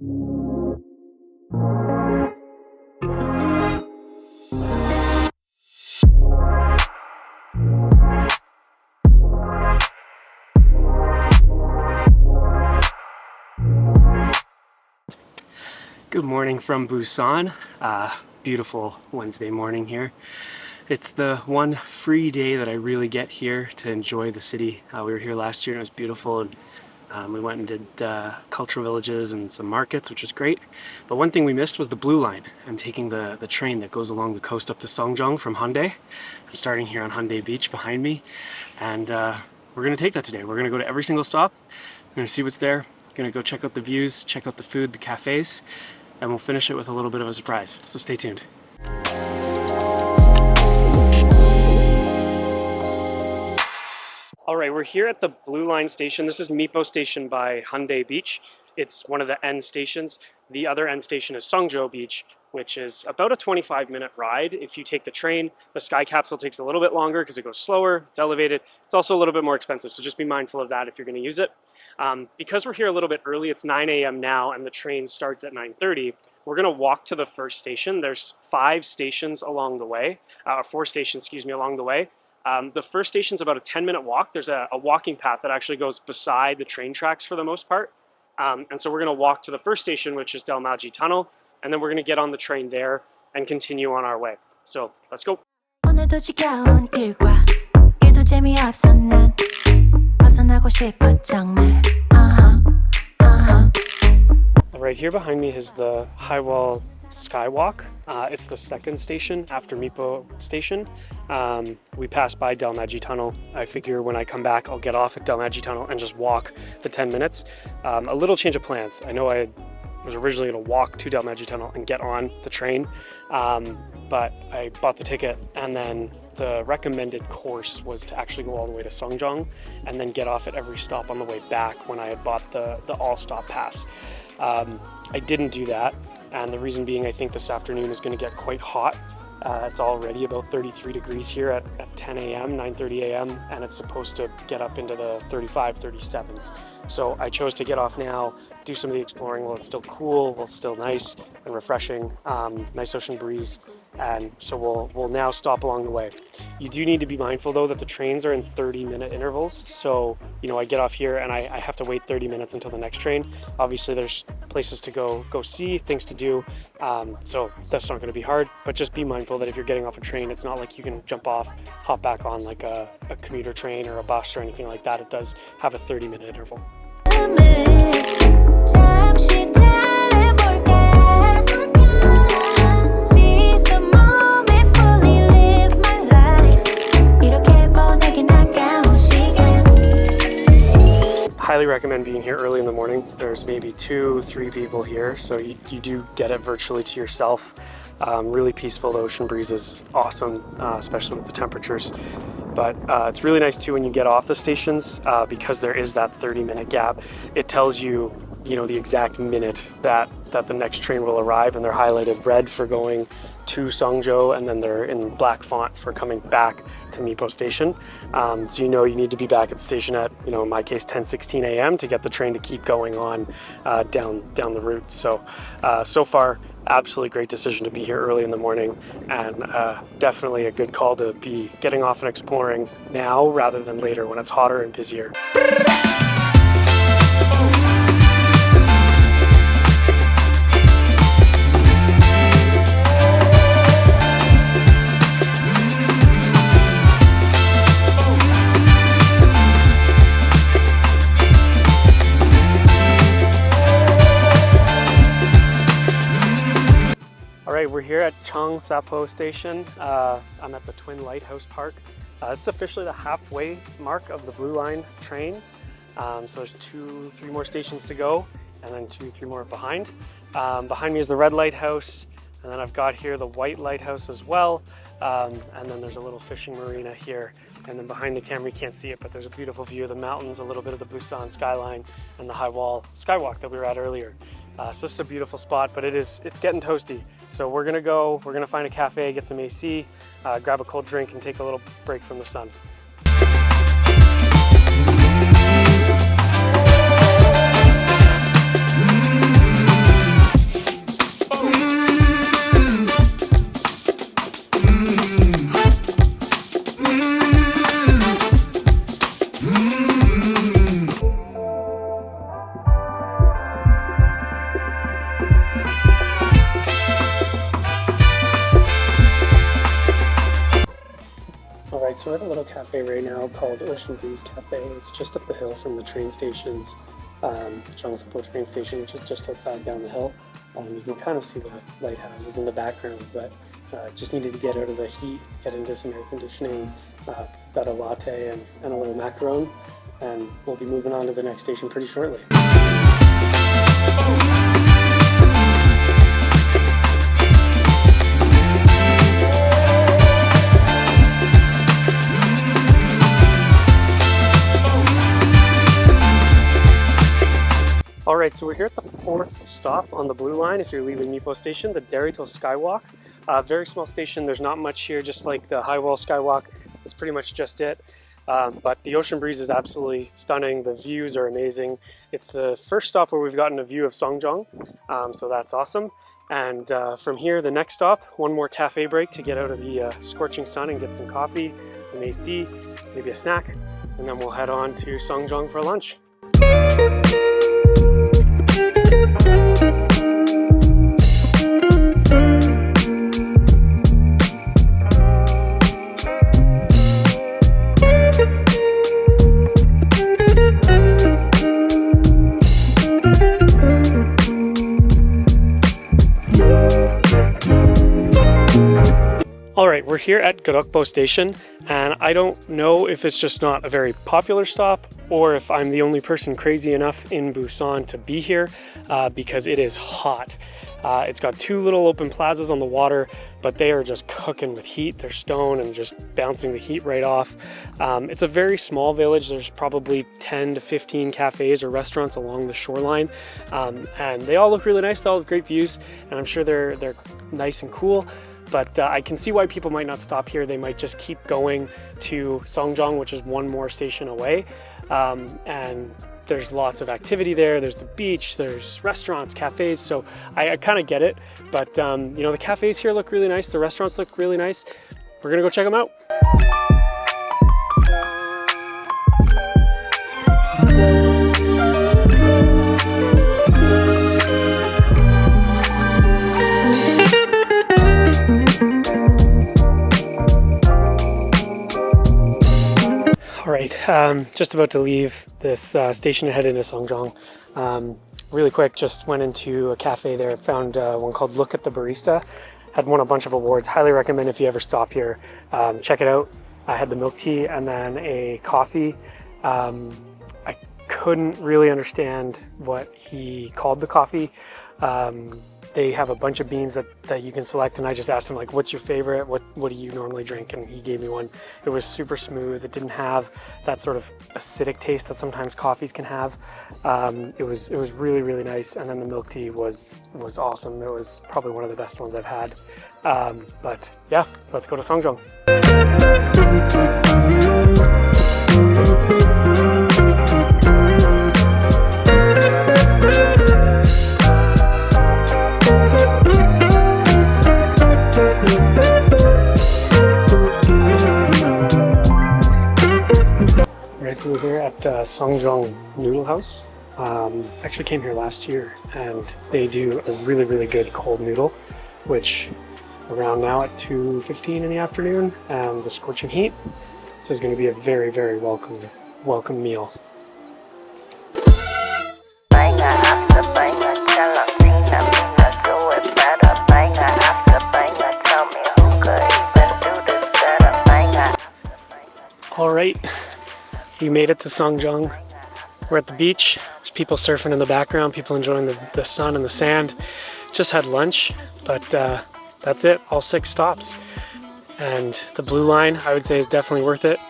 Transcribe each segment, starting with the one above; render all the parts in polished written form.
Good morning from Busan. Beautiful Wednesday morning here. It's the one free day that I really get here to enjoy the city. We were here last year and it was beautiful, and we went and did cultural villages and some markets, which was great. But one thing we missed was the blue line. I'm taking the train that goes along the coast up to Seongjo from Haeundae. I'm starting here on Haeundae Beach behind me, and we're gonna take that today. We're gonna go to every single stop. We're gonna see what's there. We're gonna go check out the views, check out the food, the cafes, and we'll finish it with a little bit of a surprise. So stay tuned. All right, we're here at the Blue Line station. This is mk.II station by Haeundae Beach. It's one of the end stations. The other end station is Seongjo Beach, which is about a 25-minute ride. If you take the train, the Sky Capsule takes a little bit longer because it goes slower, it's elevated. It's also a little bit more expensive, so just be mindful of that if you're gonna use it. Because we're here a little bit early, it's 9 a.m. now and the train starts at 9:30, we're gonna walk to the first station. There's 5 stations along the way, 4 stations, excuse me, along the way. The first station's about a 10-minute walk. There's a walking path that actually goes beside the train tracks for the most part. And so we're gonna walk to the first station, which is DJI Tunnel, and then we're gonna get on the train there and continue on our way. So let's go. Right here behind me is the High Wall Skywalk. It's the second station after mk.II station. We passed by DJI Tunnel. I figure when I come back, I'll get off at DJI Tunnel and just walk the 10 minutes. A little change of plans. I know I was originally going to walk to DJI Tunnel and get on the train, but I bought the ticket, and then the recommended course was to actually go all the way to Seongjo and then get off at every stop on the way back when I had bought the all-stop pass. I didn't do that, and the reason being I think this afternoon is going to get quite hot. It's already about 33 degrees here at 10 a.m., 9:30 a.m., and it's supposed to get up into the 35, 37s. So I chose to get off now, do some of the exploring while it's still cool, while it's still nice and refreshing, nice ocean breeze, and so we'll now stop along the way. You do need to be mindful though that the trains are in 30-minute intervals, so you know I get off here and I have to wait 30 minutes until the next train. Obviously there's places to go see, things to do, so that's not going to be hard, but just be mindful that if you're getting off a train, it's not like you can jump off, hop back on like a commuter train or a bus or anything like that. It does have a 30-minute interval. Highly recommend being here early in the morning. There's maybe 2-3 people here, so you do get it virtually to yourself. Really peaceful. The ocean breeze is awesome, especially with the temperatures. But it's really nice too when you get off the stations, because there is that 30-minute gap. It tells you, the exact minute that the next train will arrive, and they're highlighted red for going to Seongjo, and then they're in black font for coming back to mk.II station. So you need to be back at the station at, in my case, 10:16 a.m. to get the train to keep going on down the route. So so far, absolutely great decision to be here early in the morning, and definitely a good call to be getting off and exploring now rather than later when it's hotter and busier. We're here at Cheongsapo Station. I'm at the Twin Lighthouse Park. This is officially the halfway mark of the Blue Line train. So there's 2-3 more stations to go, and then 2-3 more behind. Behind me is the Red Lighthouse, and then I've got here the White Lighthouse as well. And then there's a little fishing marina here. And then behind the camera, you can't see it, but there's a beautiful view of the mountains, a little bit of the Busan skyline, and the High Wall Skywalk that we were at earlier. So this is a beautiful spot, but it's getting toasty. So we're gonna find a cafe, get some AC, grab a cold drink, and take a little break from the sun. Alright, so we're at a little cafe right now called Ocean Breeze Cafe. It's just up the hill from the train stations, Seongjo train station, which is just outside down the hill. You can kind of see the lighthouses in the background, but just needed to get out of the heat, get into some air conditioning, got a latte and a little macaron, and we'll be moving on to the next station pretty shortly. Alright, so we're here at the 4th stop on the blue line if you're leaving Mipo Station, the Daerito Skywalk. Very small station, there's not much here, just like the High Wall Skywalk. That's pretty much just it. But the ocean breeze is absolutely stunning, the views are amazing. It's the first stop where we've gotten a view of Seongjo, so that's awesome. And from here, the next stop, one more cafe break to get out of the scorching sun and get some coffee, some AC, maybe a snack, and then we'll head on to Seongjo for lunch. Alright, we're here at Gyeokbo Station, and I don't know if it's just not a very popular stop or if I'm the only person crazy enough in Busan to be here because it is hot. It's got 2 little open plazas on the water, but they are just cooking with heat. They're stone and just bouncing the heat right off. It's a very small village. There's probably 10 to 15 cafes or restaurants along the shoreline, and they all look really nice. They all have great views, and I'm sure they're nice and cool. But I can see why people might not stop here. They might just keep going to Seongjo, which is 1 more station away. And there's lots of activity there. There's the beach, there's restaurants, cafes. So I kind of get it. But you know, the cafes here look really nice. The restaurants look really nice. We're gonna go check them out. Alright, just about to leave this station and head into Seongjo. Really quick, just went into a cafe there, found one called Look at the Barista. Had won a bunch of awards. Highly recommend if you ever stop here. Check it out. I had the milk tea and then a coffee. I couldn't really understand what he called the coffee. They have a bunch of beans that you can select, and I just asked him, like, what's your favorite? What do you normally drink? And he gave me one. It was super smooth. It didn't have that sort of acidic taste that sometimes coffees can have. It was really, really nice. And then the milk tea was awesome. It was probably one of the best ones I've had. But yeah, let's go to Seongjo. So we're here at Seongjo Noodle House. Actually came here last year, and they do a really, really good cold noodle, which around now at 2:15 in the afternoon, and the scorching heat. This is going to be a very, very welcome meal. All right. We made it to Seongjo. We're at the beach. There's people surfing in the background, people enjoying the sun and the sand. Just had lunch, but that's it, all 6 stops. And the blue line, I would say, is definitely worth it.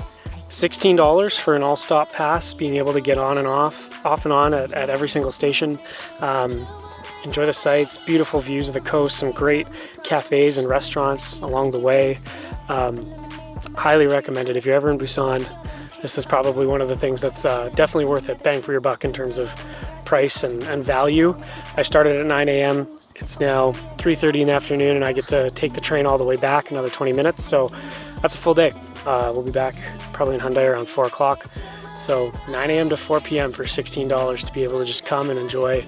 $16 for an all-stop pass, being able to get on and off and on at every single station. Enjoy the sights, beautiful views of the coast, some great cafes and restaurants along the way. Highly recommend it if you're ever in Busan. This is probably one of the things that's definitely worth it, bang for your buck in terms of price and value. I started at 9 a.m. It's now 3:30 in the afternoon, and I get to take the train all the way back, another 20 minutes. So that's a full day. We'll be back probably in Haeundae around 4 o'clock. So 9 a.m. to 4 p.m. for $16 to be able to just come and enjoy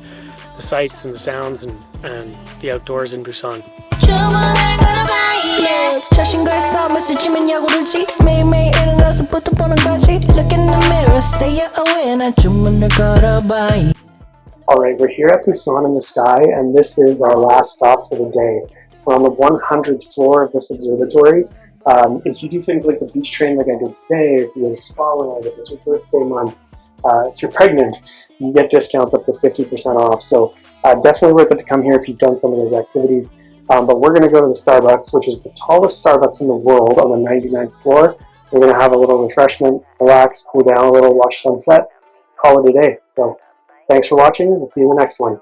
the sights and the sounds and the outdoors in Busan. 자신과의 싸움에서 지면 야구르지 매일매일 일어나서 부터 보는 거지 Look in the mirror, say you're a winner 주문을 걸어봐. Alright, we're here at Busan in the sky, and this is our last stop for the day. We're on the 100th floor of this observatory. If you do things like the beach train like I did today, if you go to Spotlight, if it's your birthday month, if you're pregnant, you get discounts up to 50% off. So definitely worth it to come here if you've done some of those activities. But we're going to go to the Starbucks, which is the tallest Starbucks in the world, on the 99th floor. We're going to have a little refreshment, relax, cool down a little, watch sunset, call it a day. So thanks for watching, and see you in the next one.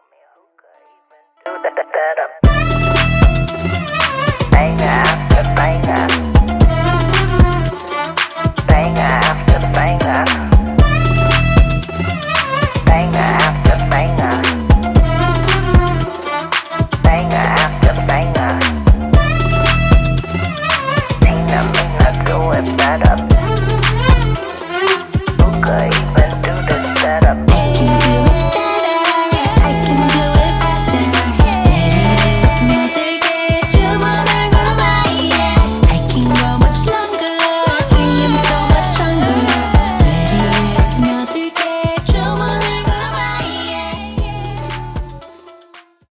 Do it better. Okay.